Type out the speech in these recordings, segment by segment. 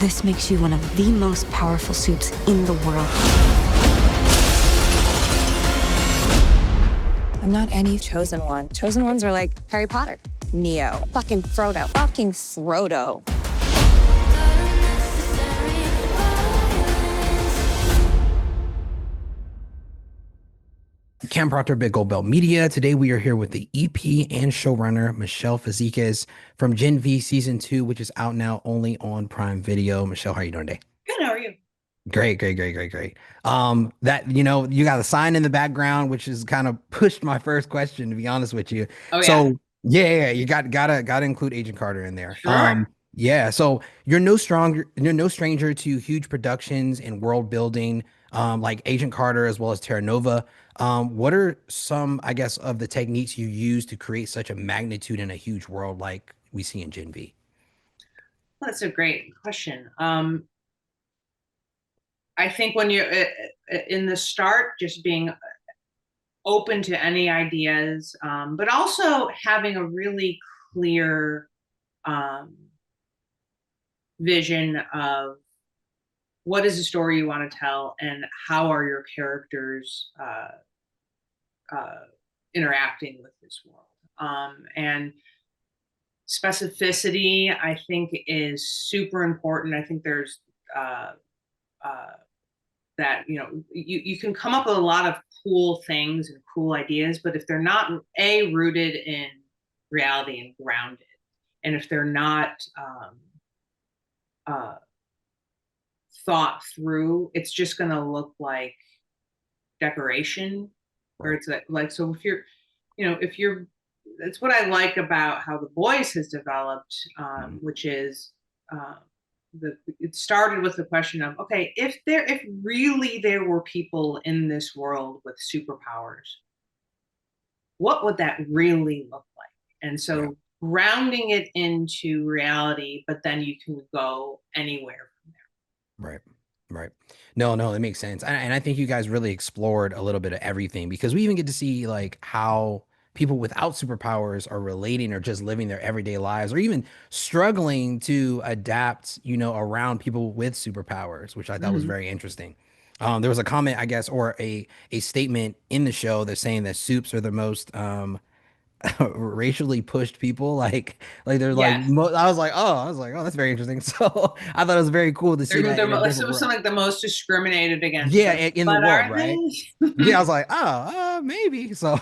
This makes you one of the most powerful supes in the world. I'm not any chosen one. Chosen ones are like Harry Potter, Neo, fucking Frodo, fucking Frodo. Cam Proctor, Big Gold Belt Media. Today we are here with the EP and showrunner Michele Fazekas from Gen V Season 2, which is out now only on Prime Video. Michele, how are you doing today? Good, how are you? Great. That, you got a sign in the background, which has kind of pushed my first question, to be honest with you. Oh, yeah. So yeah, you gotta include Agent Carter in there. Sure. Yeah, so you're no stranger to huge productions and world building, like Agent Carter as well as Terra Nova. What are some, I guess, of the techniques you use to create such a magnitude in a huge world like we see in Gen V? Well, that's a great question. I think when you're in the start, just being open to any ideas, but also having a really clear vision of what is the story you want to tell and how are your characters interacting with this world. And specificity, I think, is super important. I think there's that, you can come up with a lot of cool things and cool ideas, but if they're not rooted in reality and grounded, and if they're not thought through, it's just going to look like decoration. Or it's like, so if you're that's what I like about how The Boys has developed, which is it started with the question of, okay, if really there were people in this world with superpowers, what would that really look like? And so grounding it into reality, but then you can go anywhere from there. Right. No, it makes sense. And I think you guys really explored a little bit of everything, because we even get to see like how people without superpowers are relating or just living their everyday lives or even struggling to adapt, around people with superpowers, which I thought was very interesting. There was a comment, I guess, or a statement in the show that's saying that supes are the most racially pushed people, like they're like I was like, oh, that's very interesting. So I thought it was very cool to see that in a different something like the most discriminated against, in the world, right? Yeah, I was like, maybe. So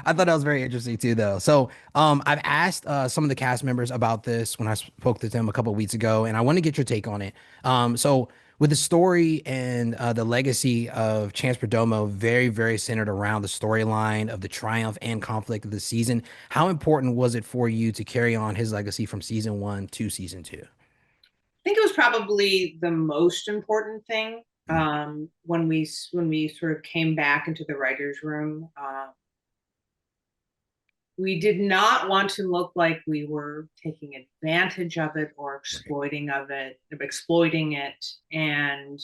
I thought that was very interesting too, though. So I've asked some of the cast members about this when I spoke to them a couple of weeks ago, and I want to get your take on it. So with the story and the legacy of Chance Perdomo very, very centered around the storyline of the triumph and conflict of the season, how important was it for you to carry on his legacy from season 1 to season 2? I think it was probably the most important thing. When we sort of came back into the writer's room, we did not want to look like we were taking advantage of it or exploiting it. And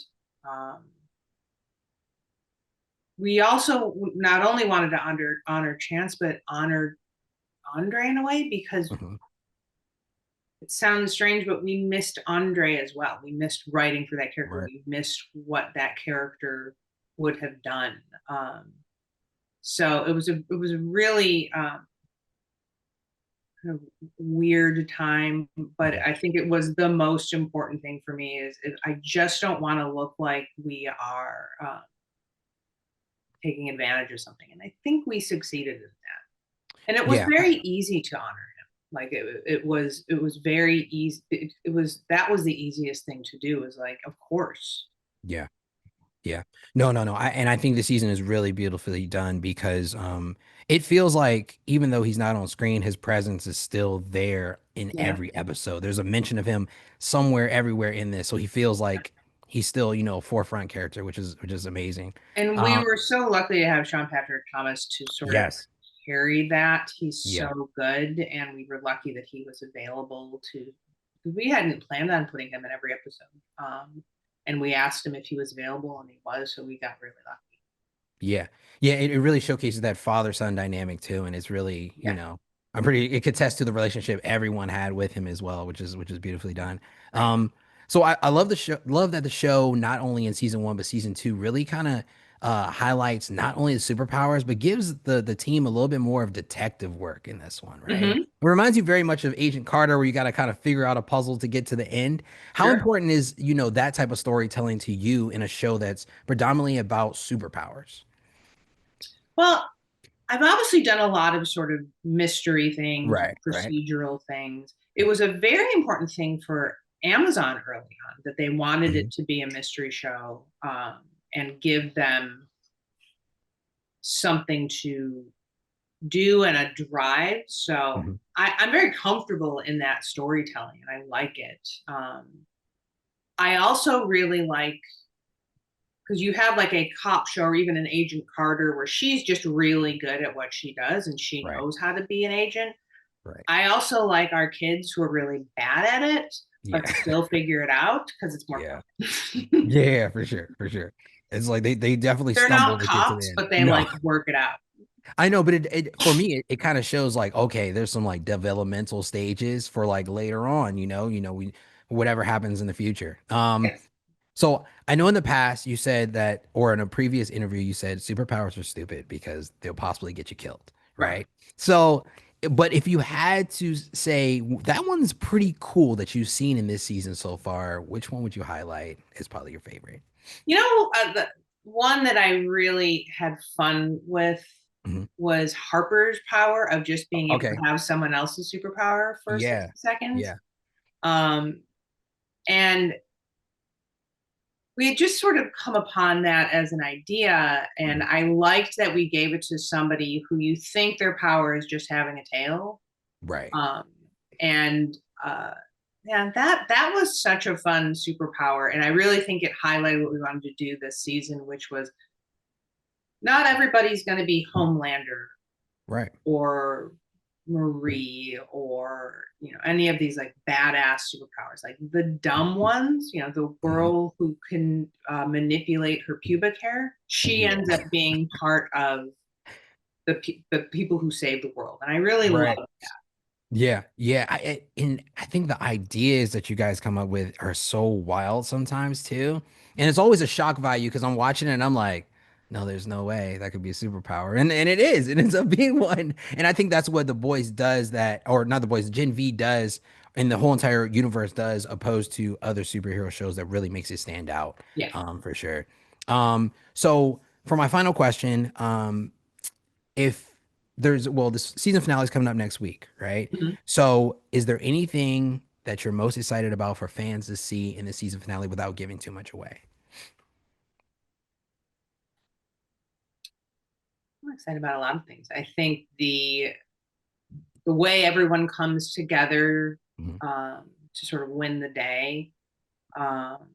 we also not only wanted to honor Chance, but honored Andre in a way, because it sounds strange, but we missed Andre as well. We missed writing for that character. We missed what that character would have done. So it was a really kind of weird time, but I think it was the most important thing for me is I just don't want to look like we are taking advantage of something. And I think we succeeded in that. And it was very easy to honor him. Like it was very easy. That was the easiest thing to do, is like, of course. Yeah. No. I think the season is really beautifully done, because it feels like even though he's not on screen, his presence is still there in every episode. There's a mention of him somewhere, everywhere in this. So he feels like he's still, a forefront character, which is amazing. And we were so lucky to have Sean Patrick Thomas to sort of carry that. He's so good, and we were lucky that he was available to. We hadn't planned on putting him in every episode. And we asked him if he was available, and he was, so we got really lucky. Yeah. It really showcases that father-son dynamic too, and it's really, it could attest to the relationship everyone had with him as well, which is beautifully done. So I love the show, love that the show, not only in season one, but season two, really kind of highlights not only the superpowers, but gives the team a little bit more of detective work in this one, right? Hmm. It reminds you very much of Agent Carter, where you got to kind of figure out a puzzle to get to the end. How Sure. important is, that type of storytelling to you in a show that's predominantly about superpowers? Well, I've obviously done a lot of sort of mystery things, Right, right. procedural things. It was a very important thing for Amazon early on that they wanted Mhm, it to be a mystery show, and give them something to do and a drive. So mhm. I'm very comfortable in that storytelling and I like it. I also really like, because you have like a cop show or even an Agent Carter where she's just really good at what she does and she Right, knows how to be an agent. right. I also like our kids who are really bad at it, but Yeah, still figure it out because it's more yeah, fun. yeah, for sure, for sure. It's like they definitely They're stumble not to get to the cops, end. but they No, like work it out. I know, but it for me it kind of shows like, okay, there's some like developmental stages for like later on, we whatever happens in the future. Yes. So I know in the past you said that, or in a previous interview you said superpowers are stupid because they'll possibly get you killed, Right. right? So, but if you had to say that one's pretty cool that you've seen in this season so far, which one would you highlight as probably your favorite? The one that I really had fun with Mhm. was Harper's power of just being able Okay. to have someone else's superpower for Yeah. 60 seconds. Yeah. Um, and we had just sort of come upon that as an idea. And Mhm. I liked that we gave it to somebody who you think their power is just having a tail. Right. Um, and yeah, that was such a fun superpower. And I really think it highlighted what we wanted to do this season, which was not everybody's going to be Homelander Right. or Marie or any of these like badass superpowers, like the dumb ones. The Mhm. girl who can manipulate her pubic hair. She Yeah. ends up being part of the people who save the world, and I really love Right. that. Yeah, yeah. And I think the ideas that you guys come up with are so wild sometimes too. And it's always a shock value because I'm watching it and I'm like, no, there's no way that could be a superpower. And it is. It ends up being one. And I think that's what the boys does that, or not the boys, Gen V does, and the whole entire universe does, opposed to other superhero shows that really makes it stand out, Yeah. for sure. So for my final question, if there's well, this season finale is coming up next week, right? Mhm. So is there anything that you're most excited about for fans to see in the season finale without giving too much away? I'm excited about a lot of things. I think the way everyone comes together, Mhm. to sort of win the day. Um,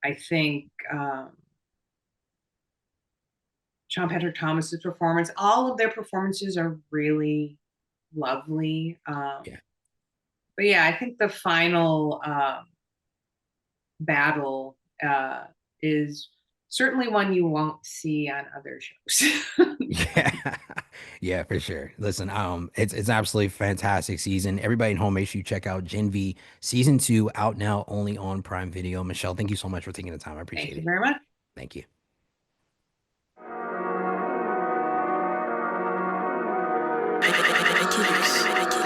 I think Sean Patrick Thomas's performance, all of their performances are really lovely. Yeah. But yeah, I think the final battle is certainly one you won't see on other shows. Yeah. Yeah, for sure. Listen, it's absolutely fantastic season. Everybody at home, make sure you check out Gen V season 2 out now only on Prime Video. Michelle, thank you so much for taking the time. I Thank appreciate you it. very much. Thank you. I